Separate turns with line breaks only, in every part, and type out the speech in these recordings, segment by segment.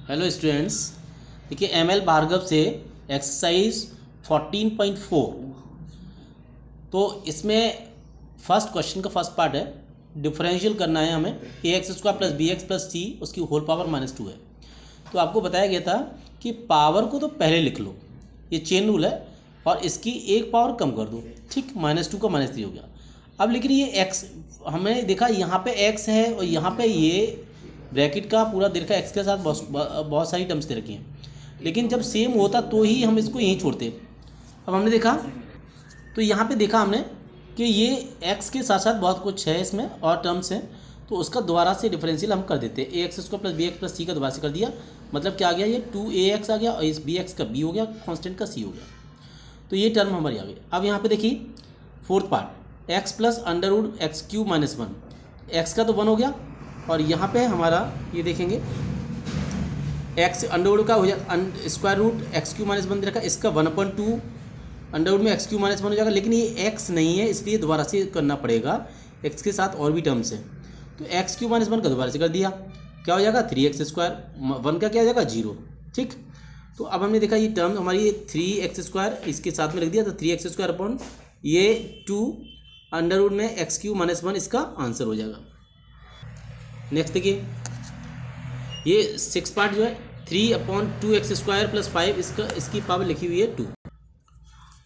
Hello students. देखिए M L Bhargava से exercise 14.4। तो इसमें फर्स्ट क्वेश्चन का फर्स्ट पार्ट है, डिफरेंशियल करना है हमें A X square plus B X plus C उसकी होल पावर -2 है। तो आपको बताया गया था कि पावर को तो पहले लिख लो, ये चेन रूल है, और इसकी एक पावर कम कर दो, ठीक, -2 का -3 हो गया। अब लेकिन ये एक्स हमने देखा यहाँ पे एक्स है और यहाँ पे ये ब्रैकेट का पूरा दे रखा है, एक्स के साथ बहुत सारी टर्म्स दे रखी हैं, लेकिन जब सेम होता तो ही हम इसको यहीं छोड़ते। अब हमने देखा तो यहाँ पे देखा हमने कि ये एक्स के साथ साथ बहुत कुछ है इसमें और टर्म्स हैं, तो उसका दोबारा से डिफरेंशियल हम कर देते। A X square plus B X plus C का दोबारा से कर दिया, मतलब क्या आ गया, ये 2ax आ गया और इस बी एक्स का बी हो गया, कॉन्स्टेंट का सी हो गया। तो ये टर्म हमारी आ गई। अब यहाँ पे देखिए fourth part, X plus under root X cube -1, X का तो 1 हो गया, और यहाँ पे हमारा ये देखेंगे एक्स अंडर रूट का हो जाएगा स्क्वायर रूट एक्स क्यूब -1 दे रखा है, इसका 1/2 अंडर रूट में एक्स क्यूब -1 हो जाएगा, लेकिन ये एक्स नहीं है इसलिए दोबारा से करना पड़ेगा, एक्स के साथ और भी टर्म्स है। तो एक्स क्यूब -1 का दोबारा से कर दिया, क्या हो जाएगा 3x स्क्वायर, 1 का क्या हो जाएगा 0, ठीक। तो अब हमने देखा ये टर्म हमारी 3x² इसके साथ में रख दिया, तो 3x स्क्वायर अपॉन ये 2 अंडर रूट में एक्स क्यूब -1 इसका आंसर हो जाएगा। नेक्स्ट देखिए ये 6 पार्ट जो है 3/2x² + 5 इसकी पावर लिखी हुई है 2।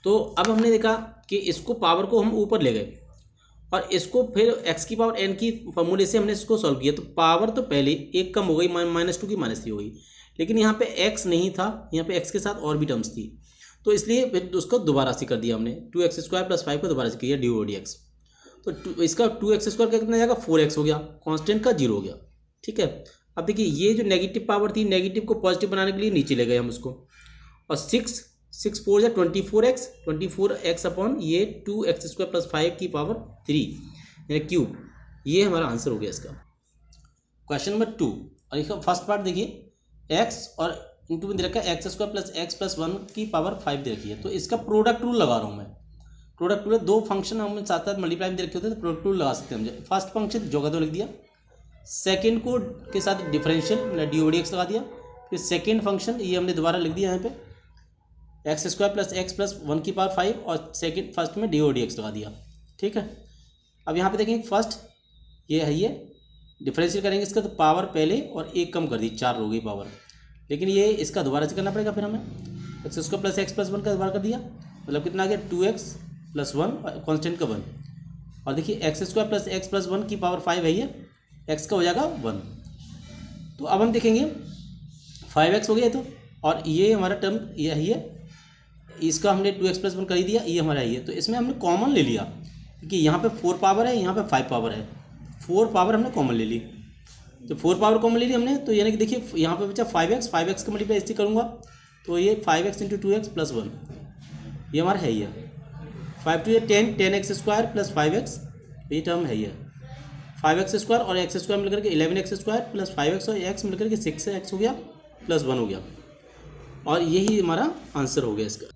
तो अब हमने देखा कि इसको पावर को हम ऊपर ले गए और इसको फिर x की पावर n की फॉर्मूले से हमने इसको सॉल्व किया, तो पावर तो पहले एक कम हो गई, -2 की -3 हो गई, लेकिन यहाँ पे x नहीं था, यहाँ पे x के साथ और भी टर्म्स थी, तो इसलिए फिर उसको दोबारा से कर दिया हमने, 2x² + 5 को दोबारा से किया dx। तो इसका 2x² का कितना जाएगा 4x हो गया, कांस्टेंट का 0 हो गया, ठीक है। अब देखिए ये जो नेगेटिव पावर थी, नेगेटिव को पॉजिटिव बनाने के लिए नीचे ले गए हम उसको, और 6 4 या 24x अपॉन ये 2x² + 5 की पावर 3 यानी क्यूब, ये हमारा आंसर हो गया इसका। क्वेश्चन नंबर 2, और इसका फर्स्ट पार्ट देखिए x और इंटू में दे रखा है x² + x + 1 की पावर 5 दे रखी है, तो इसका प्रोडक्ट रूल लगा रहा हूँ मैं। प्रोडक्ट रूल है, दो फंक्शन हम साथ साथ मल्टीप्लाई में दे रखे होते हैं तो प्रोडक्ट रूल लगा सकते हैं हम। फर्स्ट फंक्शन जो का तो लिख दिया, सेकेंड को के साथ डिफरेंशियल मतलब dx लगा दिया, फिर सेकेंड फंक्शन ये हमने दोबारा लिख दिया यहाँ पे x² + x + 1 की पावर 5 और सेकेंड फर्स्ट में dx लगा दिया, ठीक है। अब यहाँ पे देखेंगे फर्स्ट ये है, ये डिफरेंशियल करेंगे इसका, तो पावर पहले और एक कम कर दी, 4 हो गई पावर, लेकिन ये इसका दोबारा से करना पड़ेगा, फिर हमें x² + x + 1 का दोबारा कर दिया, मतलब कितना आ गया 2x + 1 कॉन्स्टेंट का 1, और देखिए x² + x + 1 की पावर 5 है, ये x का हो जाएगा 1। तो अब हम देखेंगे 5x हो गया तो, और ये हमारा टर्म ये है, इसका हमने 2x + 1 कर ही दिया, ये हमारा है, तो इसमें हमने कॉमन ले लिया क्योंकि यहाँ पे 4 पावर है, यहाँ पे 5 पावर है, 4 पावर हमने कॉमन ले ली। तो 4 पावर कॉमन ले ली हमने, तो यानी कि देखिए यहाँ पे बचा 5x का मल्टीप्लाई इससे करूँगा, तो ये 5x × 2x + 1 ये हमारा है, ये 5 2 10 10x² + 5x, ये टर्म है, ये 5x² और x² मिलकर के 11x² + 5x और x मिलकर के 6x हो गया + 1 हो गया, और यही हमारा आंसर हो गया इसका।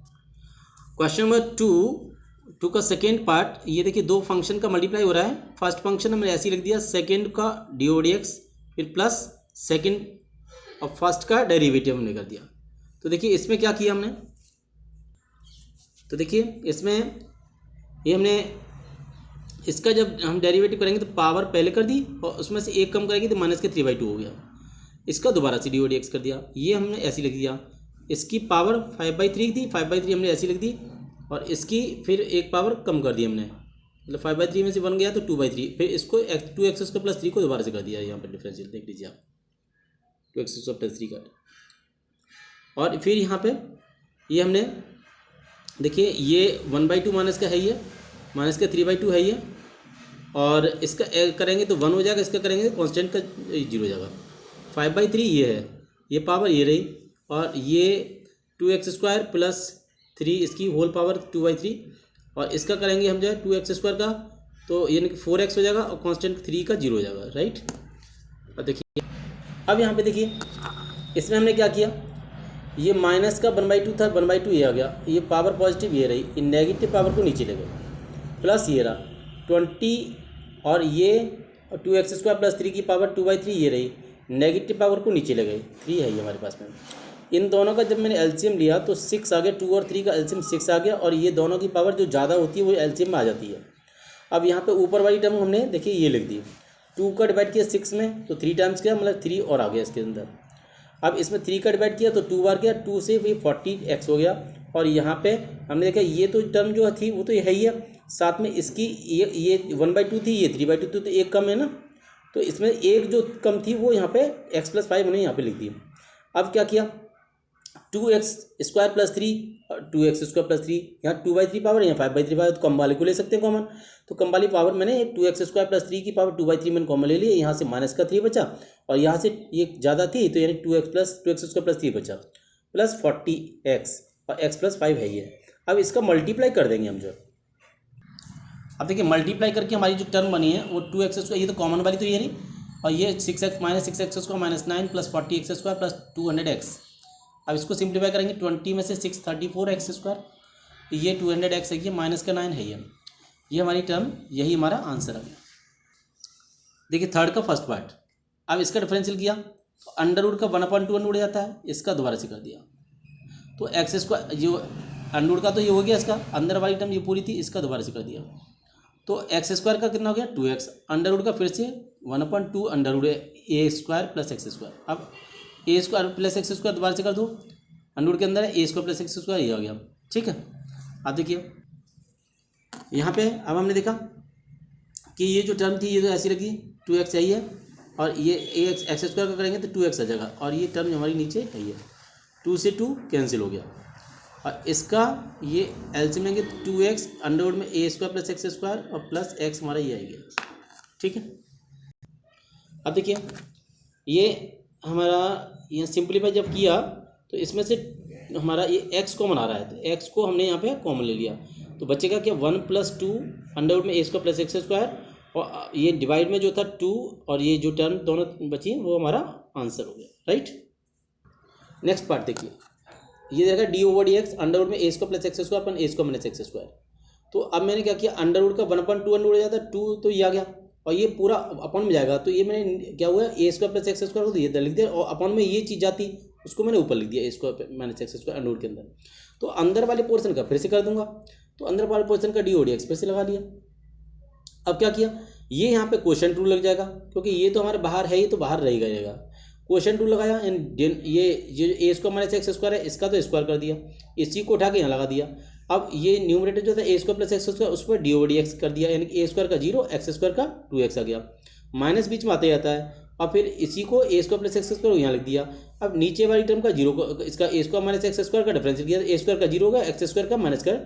क्वेश्चन नंबर 2 का सेकेंड पार्ट, ये देखिए दो फंक्शन का मल्टीप्लाई हो रहा है, फर्स्ट फंक्शन हमने ऐसे ही लिख दिया, सेकेंड का dx, फिर प्लस सेकेंड और फर्स्ट का डेरिवेटिव हमने कर दिया। तो देखिए इसमें क्या किया हमने, तो देखिए इसमें ये हमने इसका जब हम डेरिवेटिव करेंगे तो पावर पहले कर दी और उसमें से एक कम करेंगे तो -3/2 हो गया, इसका दोबारा से dx कर दिया, ये हमने ऐसे लिख दिया, इसकी पावर 5/3 थी, 5/3 हमने ऐसी लिख दी, और इसकी फिर एक पावर कम कर दी हमने, मतलब 5/3 में से 1 गया तो 2/3, फिर इसको 2x² + 3 को दोबारा से कर दिया, यहाँ पर डिफरेंशियल देख लीजिए आप 2x² + 3 का, और फिर यहाँ पे ये हमने देखिए ये 1/2 माइनस का है, ये माइनस का 3/2 है ये, और इसका करेंगे तो 1 हो जाएगा, इसका करेंगे तो कॉन्स्टेंट का 0 हो जाएगा, 5/3 ये है, ये पावर ये रही, और ये 2x² + 3 इसकी होल पावर 2/3, और इसका करेंगे हम जो है 2x² का, तो यानी कि 4x हो जाएगा और कांस्टेंट 3 का 0 हो जाएगा, राइट। और देखिए अब यहाँ पे देखिए इसमें हमने क्या किया, ये माइनस का 1/2 था, 1/2 ये आ गया, ये पावर पॉजिटिव ये रही, इन नेगेटिव पावर को नीचे ले गए, प्लस ये रहा 20, और ये 2x² + 3 की पावर 2/3 ये रही, नेगेटिव पावर को नीचे ले गए, 3 है ये हमारे पास में। इन दोनों का जब मैंने एलसीएम लिया तो 6 आ गया, 2 और 3 का एलसीएम 6 आ गया, और ये दोनों की पावर जो ज़्यादा होती है वो एलसीएम में आ जाती है। अब यहाँ पे ऊपर वाली टर्म हमने देखिए ये लिख दी, 2 का डिवाइड किया 6 में तो 3 टाइम्स किया, मतलब 3 और आ गया इसके अंदर। अब इसमें 3 का डिवाइड किया तो 2 बार किया, 2 से ये 40x हो गया। और यहाँ पे हमने देखा ये तो टर्म जो थी वो तो है ही है, साथ में इसकी ये 1/2 थी, ये 3/2 थी, तो एक कम है ना, तो इसमें एक जो कम थी वो यहाँ पे x+5 हमने यहाँ पे लिख दी। अब क्या किया, 2x² + 3, 2x² + 3, यहाँ 2/3 पावर, यहाँ 5/3 पावर, तो कम वाले को ले सकते हैं कॉमन। तो कम वाली पावर मैंने 2x² + 3 की पावर 2/3 मैंने कॉमन ले लिया, यहाँ से -3 बचा, और यहाँ से ये ज़्यादा थी तो यानी 2x² + 3 बचा, प्लस 40x, और x+5 है ये। अब इसका मल्टीप्लाई कर देंगे हम जो, अब देखिए मल्टीप्लाई करके हमारी जो टर्म बनी है वो 2x², ये तो कॉमन वाली तो ये नहीं, और ये 6x -6x² -9 + 40x² + 200x। अब इसको सिंप्लीफाई करेंगे, 20 में से 6 34x², ये 200x है, ये -9 है ये हमारी टर्म, यही हमारा आंसर आ गया। देखिए थर्ड का फर्स्ट पार्ट, अब इसका डिफरेंशियल किया तो अंडर का 1/2 उड़ जाता है, इसका दोबारा से कर दिया तो x² जो अंडर का तो ये हो गया, इसका अंदर वाली टर्म ये पूरी थी, इसका दोबारा से कर दिया तो x² का कितना हो गया 2x, अंडर का फिर से 1/2 अंडर a² + x²। अब a² + x² दोबारा से कर दो, अंडर के अंदर a² + x², ये हो गया, ठीक है। अब देखिए यहाँ पे अब हमने देखा कि ये जो टर्म थी ये तो ऐसी रखी, 2x चाहिए, और ये x² का करेंगे तो 2x आ जाएगा, और ये टर्म हमारी नीचे है, ये 2 से 2 कैंसिल हो गया, और इसका ये एलसीएम लेंगे 2x अंडर में a² + x² और प्लस x हमारा ये आएगा, ठीक है। अब देखिए ये हमारा यहाँ सिंप्लीफाई जब किया तो इसमें से हमारा ये x कॉमन आ रहा है, तो x को हमने यहाँ पे कॉमन ले लिया, तो बचेगा क्या 1 + 2 अंडर में a² + x², और ये डिवाइड में जो था 2, और ये जो टर्म दोनों बची वो हमारा आंसर हो गया, राइट। नेक्स्ट पार्ट देखिए, ये देखा d/dx अंडर में a² + x² अपन a² - x²। तो अब मैंने क्या किया, अंडर का 1/2 अंडर उड़ जाता है, 2 तो ये आ गया, और ये पूरा अपॉन में जाएगा, तो ये मैंने क्या हुआ a² + x² को तो ये लिख दिया, और अपॉन में ये चीज़ जाती उसको मैंने ऊपर लिख दिया a² - x² अंडर के अंदर। तो अंदर वाले पोर्शन का फिर से कर दूंगा, तो अंदर वाले पोर्शन का d/dx फिर से लगा लिया। अब क्या किया, ये यहाँ पे क्वोशंट रूल लग जाएगा, क्योंकि ये तो हमारे बाहर है ही, तो बाहर रह जाएगा। क्वोशंट रूल लगाया, ये a² - x² है, इसका तो स्क्वायर कर दिया, इसी को उठा के यहाँ लगा दिया। अब ये न्यूमरेटर जो था a² + x² उस पर d/dx कर दिया, यानी कि a² का 0 x² का 2x आ गया, माइनस बीच में आते जाता है, और फिर इसी को a² + x² यहाँ लिख दिया। अब नीचे वाली टर्म का 0 को इसका a² - x² का डिफरेंशियल किया, a² का 0 होगा, x² का माइनस कर,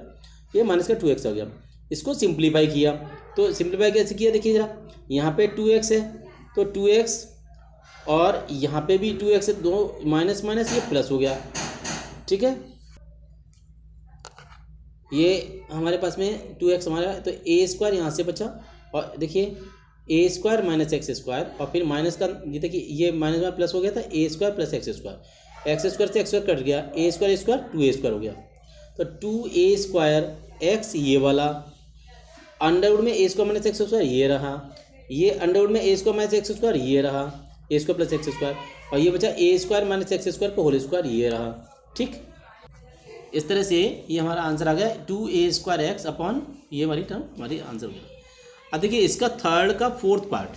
ये माइनस का 2x आ गया। इसको सिंप्लीफाई किया, तो सिंप्लीफाई कैसे किया देखिए जरा, यहाँ पे 2x है तो 2x, और यहाँ पे भी 2x है, दो माइनस माइनस ये प्लस हो गया, ठीक है। ये हमारे पास में 2x हमारा, तो a² यहाँ से बचा, और देखिए a² - x², और फिर माइनस का ये देखिए ये माइनस में प्लस हो गया था, a² + x², x² से x² कट गया, a² 2a² हो गया, तो 2a² x ये वाला, अंडर में a² - x² ये रहा, ये अंडर में a² - x² ये रहा, a² + x², और ये बचा a² - x² का होल स्क्वायर ये रहा, ठीक। इस तरह से ये हमारा आंसर आ गया 2a² x अपॉन ये हमारी टर्म हमारी आंसर हो गया। अब देखिए इसका थर्ड का फोर्थ पार्ट,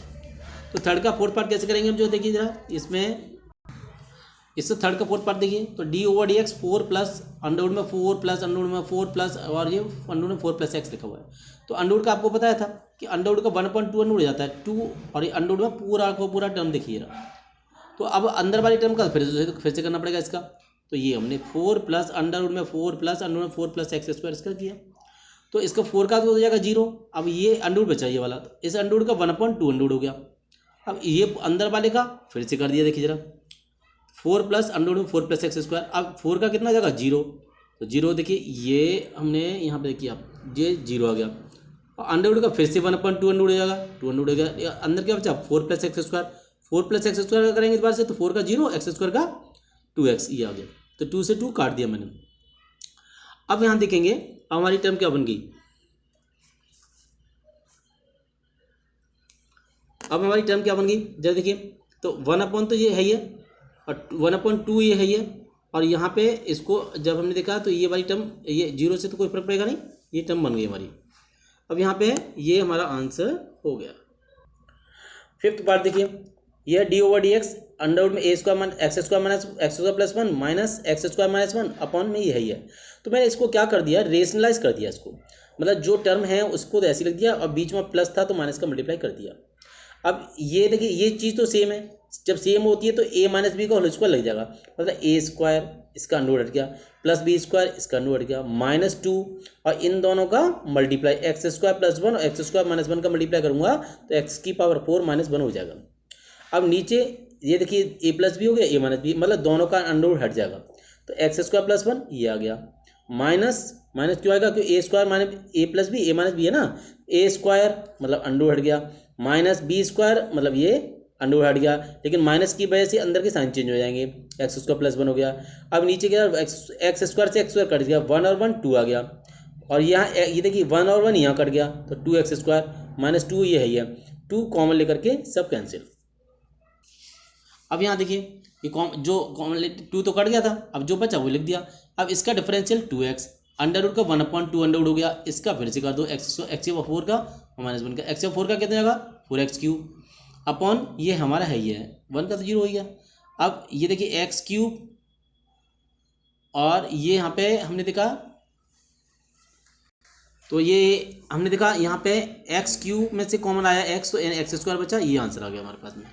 तो थर्ड का फोर्थ पार्ट कैसे करेंगे हम, जो देखिए जरा इससे थर्ड का फोर्थ पार्ट देखिए, तो d/dx 4 प्लस अंडर में 4 प्लस अंडर में 4 प्लस, और ये अंडर में 4 + x लिखा हुआ है। तो अंडर का आपको पता था कि अंडर का 1/2 अंडर जाता है 2, और ये अंडर में पूरा को पूरा टर्म देखिए रहा, तो अब अंदर वाली टर्म का फिर से करना पड़ेगा इसका, तो ये हमने 4 प्लस अंडर में 4 प्लस अंडर में 4 + x² इसका किया, तो इसका 4 का तो हो जाएगा 0, अब ये अंडर बचा ये वाला, तो इस अंडर का 1/2 अंडर हो गया। अब ये अंदर वाले का फिर से कर दिया, देखिए जरा 4 प्लस अंडर में 4 + x², अब 4 का कितना जाएगा 0, तो 0 देखिए ये हमने यहाँ पे देखिए आप ये 0 आ गया, और अंडर का फिर से 1/2 अंडर हो जाएगा, 2 अंडर हो गया, अंदर क्या बचा 4 + x², 4 + x² का करेंगे इस बार से, तो 4 का 0 x² का 2x ये आ गया, तो 2 से 2 काट दिया मैंने। अब यहाँ देखेंगे हमारी टर्म क्या बन गई, अब हमारी टर्म क्या बन गई जरा देखिए, तो 1/, तो ये है ही है, और 1/2 ये है ही है, और यहाँ पे इसको जब हमने देखा तो ये वाली टर्म, ये 0 से तो कोई फर्क पड़ेगा नहीं, ये टर्म बन गई हमारी। अब यहाँ पे ये हमारा आंसर हो गया। फिफ्थ पार्ट देखिए, यह d/dx अंडर में a² - x² - x² + 1 minus x² - 1 upon में ये है। तो मैंने इसको क्या कर दिया, रेशनलाइज कर दिया इसको, मतलब जो टर्म है उसको तो ऐसे लिख दिया, और बीच में प्लस था तो माइनस का मल्टीप्लाई कर दिया। अब ये देखिए, ये चीज़ तो सेम है, जब सेम होती है तो a - b का होल स्क्वायर लग जाएगा, मतलब a² इसका अंडर हट गया, प्लस b² इसका अंडर हट गया, -2, और इन दोनों का मल्टीप्लाई x² + 1 और x² - 1 का मल्टीप्लाई करूँगा तो x⁴ - 1 हो जाएगा। अब नीचे ये देखिए a + b हो गया, a - b, मतलब दोनों का अंडर हट जाएगा, तो x² + 1 ये आ गया, माइनस क्यों आएगा, क्योंकि a² - a + b, a - b है ना, a² मतलब अंडर हट गया, -b² मतलब ये अंडर हट गया, लेकिन माइनस की वजह से अंदर के साइन चेंज हो जाएंगे, x² + 1 हो गया। अब नीचे क्या, x² से x² कट गया, 1 और 1 2 आ गया, और यहाँ ये देखिए 1 और 1 यहाँ कट गया, तो 2x² - 2 ये है, 2 कॉमन लेकर के सब कैंसिल। अब यहाँ देखिए, ये जो कॉमन 2 तो कट गया था, अब जो बचा वो लिख दिया। अब इसका डिफरेंशियल 2x, अंडर का 1/2 अंडर हो गया, इसका फिर से कर दो x⁴ का -1 का, x⁴ का कितना जाएगा 4x³ अपॉन ये हमारा है, ये 1 का तो 0 हो गया। अब ये देखिए x³ और ये यहाँ पे हमने देखा, तो ये हमने देखा यहाँ पे x³ में से कॉमन आया x, तो x² बचा, ये आंसर आ गया हमारे पास में।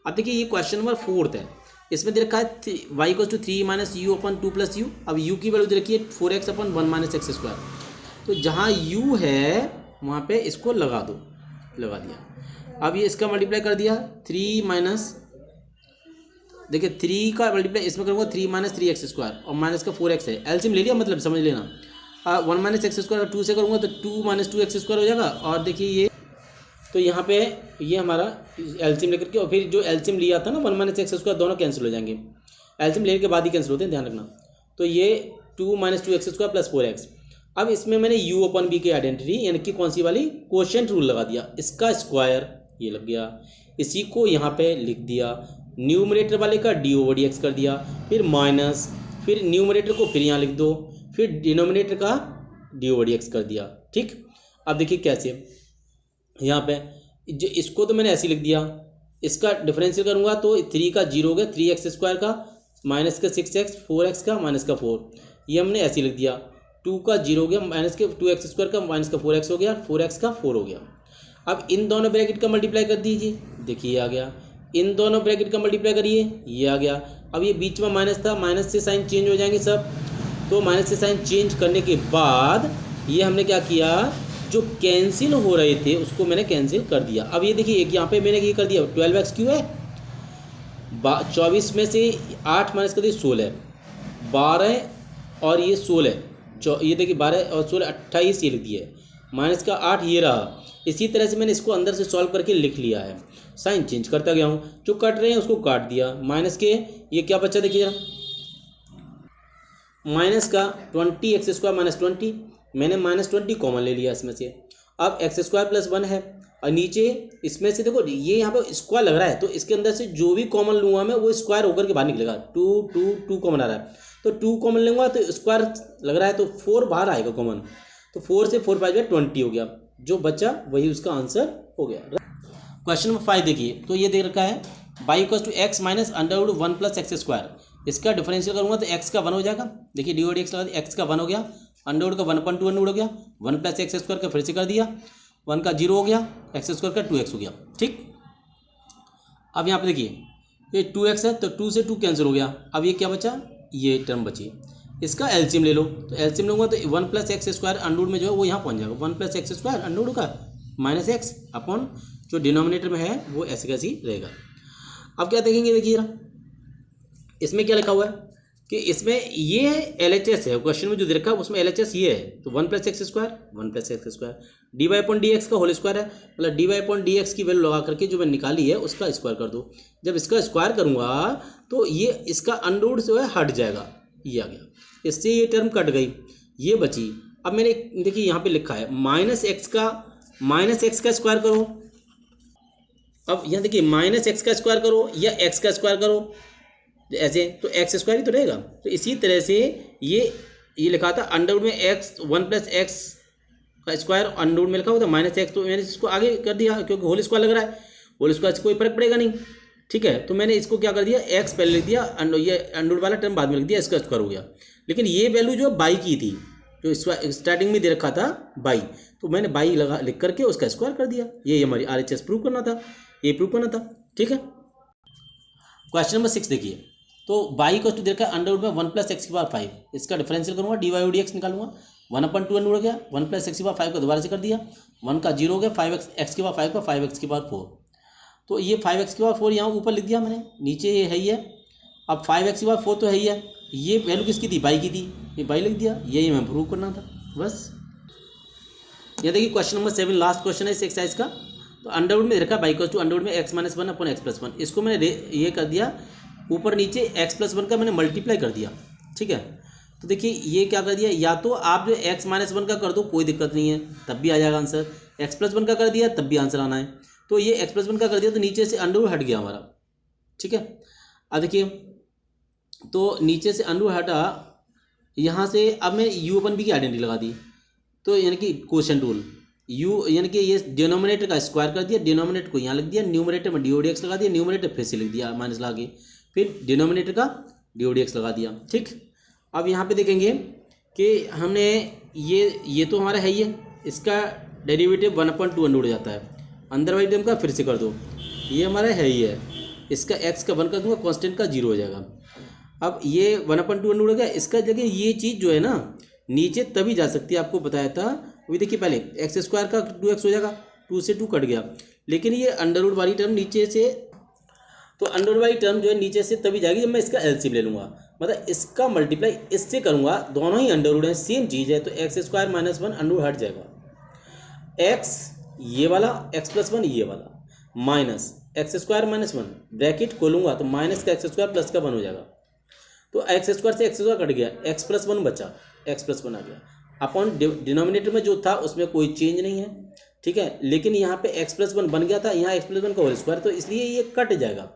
अब देखिए ये क्वेश्चन नंबर 4 है, इसमें दे रखा है y = 3 - u/2 + u। अब u की वैल्यू दे रखी है 4x/1 - x², तो जहाँ u है वहाँ पे इसको लगा दो, लगा दिया। अब ये इसका मल्टीप्लाई कर दिया, 3 देखिए 3 का मल्टीप्लाई इसमें करूँगा 3 - 3x² और माइनस का 4x है, एलसीएम ले लिया, मतलब समझ लेना, 1 - x² 2 से करूँगा तो 2 - 2x² हो जाएगा, और देखिए ये तो यहाँ पे ये हमारा एलसीएम लेकर के, और फिर जो एलसीएम लिया था ना 1 - x² दोनों कैंसिल हो जाएंगे, एलसीएम लेने के बाद ही कैंसिल होते हैं, ध्यान रखना। तो ये 2 - 2x² + 4x। अब इसमें मैंने u/b की आइडेंटिटी यानी कि कौन सी वाली, क्वोशिएंट रूल लगा दिया, इसका स्क्वायर ये लग गया, इसी को यहाँ पे लिख दिया, न्यूमरेटर वाले का d/dx कर दिया, फिर माइनस, फिर न्यूमरेटर को फिर यहाँ लिख दो, फिर डिनोमिनेटर का d/dx कर दिया। ठीक, अब देखिए कैसे, यहाँ पे जो इसको तो मैंने ऐसे लिख दिया, इसका डिफरेंशियल करूँगा तो 3 का 0 हो गया, 3x² का माइनस का 6x, 4x का माइनस का 4, ये हमने ऐसे लिख दिया, 2 का 0 हो गया, माइनस के 2x² का माइनस का 4x हो गया, 4x का 4 हो गया। अब इन दोनों ब्रैकेट का मल्टीप्लाई कर दीजिए, देखिए ये आ गया, इन दोनों ब्रैकेट का मल्टीप्लाई करिए, ये आ गया। अब ये बीच में माइनस था, माइनस से साइन चेंज हो जाएंगे सब, तो माइनस से साइन चेंज करने के बाद ये हमने क्या किया, जो कैंसिल हो रहे थे उसको मैंने कैंसिल कर दिया। अब ये देखिए एक यहाँ पे मैंने ये कर दिया, 12x³ है, 24 में से 8 माइनस कर दिए 16, 12 और ये 16, ये देखिए 12 और 16 28 ये लिख दिया है, माइनस का 8 ये रहा। इसी तरह से मैंने इसको अंदर से सॉल्व करके लिख लिया है, साइन चेंज करता गया हूँ, जो कट रहे हैं उसको काट दिया, माइनस के ये क्या बचा देखिए जरा, माइनस का 20x² - 20, मैंने -20 कॉमन ले लिया इसमें से। अब x² + 1 है, और नीचे इसमें से देखो ये यहाँ पे स्क्वायर लग रहा है, तो इसके अंदर से जो भी कॉमन लूँगा मैं वो स्क्वायर होकर के बाहर निकलेगा, 2 कॉमन आ रहा है, तो 2 कॉमन लूँगा तो स्क्वायर लग रहा है, तो 4 बाहर आएगा कॉमन, तो 4 से 4 5 20 हो गया, जो बचा वही उसका आंसर हो गया। क्वेश्चन नंबर 5 देखिए, तो ये दे रखा है y = x - √1 + x², इसका डिफरेंशियल करूँगा तो x का 1 हो जाएगा, देखिए d/dx लगा दिया, x का 1 हो गया, अंडर का 1/2 अंडर हो गया, 1 + x² का फिर से कर दिया, 1 का 0 हो गया, x² का 2x हो गया। ठीक, अब यहाँ पे देखिए ये 2x है, तो 2 से 2 कैंसिल हो गया, अब ये क्या बचा, ये टर्म बची, इसका एलसीएम ले लो, तो एलसीएम लूँगा तो 1 + x² अंडर में जो है वो यहाँ पहुँच जाएगा, 1 + x² अंडर का -x अपॉन जो डिनोमिनेटर में है वो ऐसे कैसी रहेगा। अब क्या देखेंगे, देखिए जरा इसमें क्या लिखा हुआ है कि इसमें ये LHS है, क्वेश्चन में जो दे रखा है उसमें LHS ये है, तो 1 + x², 1 + x², dy/dx का होल स्क्वायर है, मतलब dy/dx की वैल्यू लगा करके जो मैंने निकाली है उसका स्क्वायर कर दो, जब इसका स्क्वायर करूँगा तो ये इसका अंडर जो है हट जाएगा, ये आ गया, इससे ये टर्म कट गई, ये बची। अब मैंने देखिए यहाँ पे लिखा है -x का स्क्वायर करो, अब यहाँ देखिए माइनस एक्स का स्क्वायर करो या एक्स का स्क्वायर करो ऐसे, तो एक्स स्क्वायर ही तो रहेगा। तो इसी तरह से ये लिखा था अंडरवुड में एक्स 1 + एक्स का स्क्वायर, अंडरवुड में लिखा हुआ था माइनस एक्स, तो मैंने इसको आगे कर दिया क्योंकि होल स्क्वायर लग रहा है, होल स्क्वायर से कोई फर्क पड़ेगा नहीं, ठीक है। तो मैंने इसको क्या कर दिया, एक्स पहले लिख दिया, ये अंडरवुड वाला टर्म बाद में लिख दिया, इसका स्क्वायर हो गया। लेकिन ये वैल्यू जो बाई की थी, जो स्टार्टिंग में दे रखा था बाई, तो मैंने बाई लिख करके उसका स्क्वायर कर दिया। ये हमारी RHS प्रूव करना था, ये प्रूव करना था, ठीक है। क्वेश्चन नंबर 6 देखिए, तो बाई को दे रखा है अंडरवुड में 1 + x⁵, इसका डिफरेंशियल करूँगा, dy/dx निकालूंगा, 1/2 अंडरवुड हो गया, 1 + x⁵ को दोबारा से कर दिया, 1 का 0 हो गया, 5x⁵ का 5x⁴, तो ये 5x⁴ यहाँ ऊपर लिख दिया मैंने, नीचे ये है ही है। अब 5x⁴ तो है ही है, ये वैल्यू किसकी थी, बाई की थी, ये बाई लिख दिया, यही हमें प्रूव करना था बस। ये देखिए क्वेश्चन नंबर 7 लास्ट क्वेश्चन है इस एक्सरसाइज का। तो अंडरवुड में रखा बाई = अंडरवुड में x - 1 / x+1, इसको मैंने ये कर दिया ऊपर नीचे x+1 का मैंने मल्टीप्लाई कर दिया, ठीक है। तो देखिए ये क्या कर दिया, या तो आप जो x - 1 का कर दो कोई दिक्कत नहीं है तब भी आ जाएगा आंसर, x+1 का कर दिया तब भी आंसर आना है। तो ये x+1 का कर दिया तो नीचे से अंडरवुड हट गया हमारा, ठीक है। अब देखिए तो नीचे से अंडरवुड हटा, यहाँ से अब मैं u/v की आइडेंटिटी लगा दी, तो यानी कि क्वोशिएंट रूल, u यानी कि ये डिनोमिनेटर का स्क्वायर कर दिया, डिनोमिनेटर को यहाँ लिख दिया, न्यूमरेटर में dy/dx लगा दिया, न्यूमरेटर फिर से लिख दिया माइनस लगा के, फिर डिनोमिनेटर का dy/dx लगा दिया, ठीक। अब यहाँ पे देखेंगे कि हमने ये तो हमारा है ही है, इसका डेरिवेटिव 1/2 अंडरवुड हो जाता है, अंदर वाली टर्म का फिर से कर दो, ये हमारा है ही है, इसका x का 1 कर दूंगा, कांस्टेंट का 0 हो जाएगा। अब ये 1/2 अंडरवुड हो गया, इसका जगह ये चीज़ जो है ना नीचे तभी जा सकती है, आपको बताया था अभी। देखिए पहले x² का 2x हो जाएगा, 2 से 2 कट गया, लेकिन ये अंडरवुड वाली टर्म नीचे से, तो अंडरवुड वाली टर्म जो है नीचे से तभी जाएगी जब मैं इसका LCM ले लूँगा, मतलब इसका मल्टीप्लाई इससे करूँगा, दोनों ही अंडरवुड है, सेम चीज़ है, तो x² - 1 अंडरवुड हट जाएगा, x ये वाला, x+1 ये वाला, माइनस x² - 1 ब्रैकेट खोलूँगा तो माइनस का x² प्लस का 1 हो जाएगा, तो x² से x² कट गया, x+1 बचा, x+1 आ गया, अपॉन डिनोमिनेटर में जो था उसमें कोई चेंज नहीं है, ठीक है। लेकिन यहाँ पे x+1 बन गया था, यहाँ x+1 का होल स्क्वायर, तो इसलिए ये कट जाएगा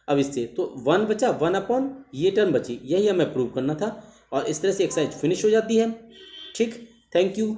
अब इससे, तो 1 बचा, 1/ ये टर्म बची, यही हमें प्रूव करना था, और इस तरह से एक्सरसाइज फिनिश हो जाती है, ठीक। Thank you.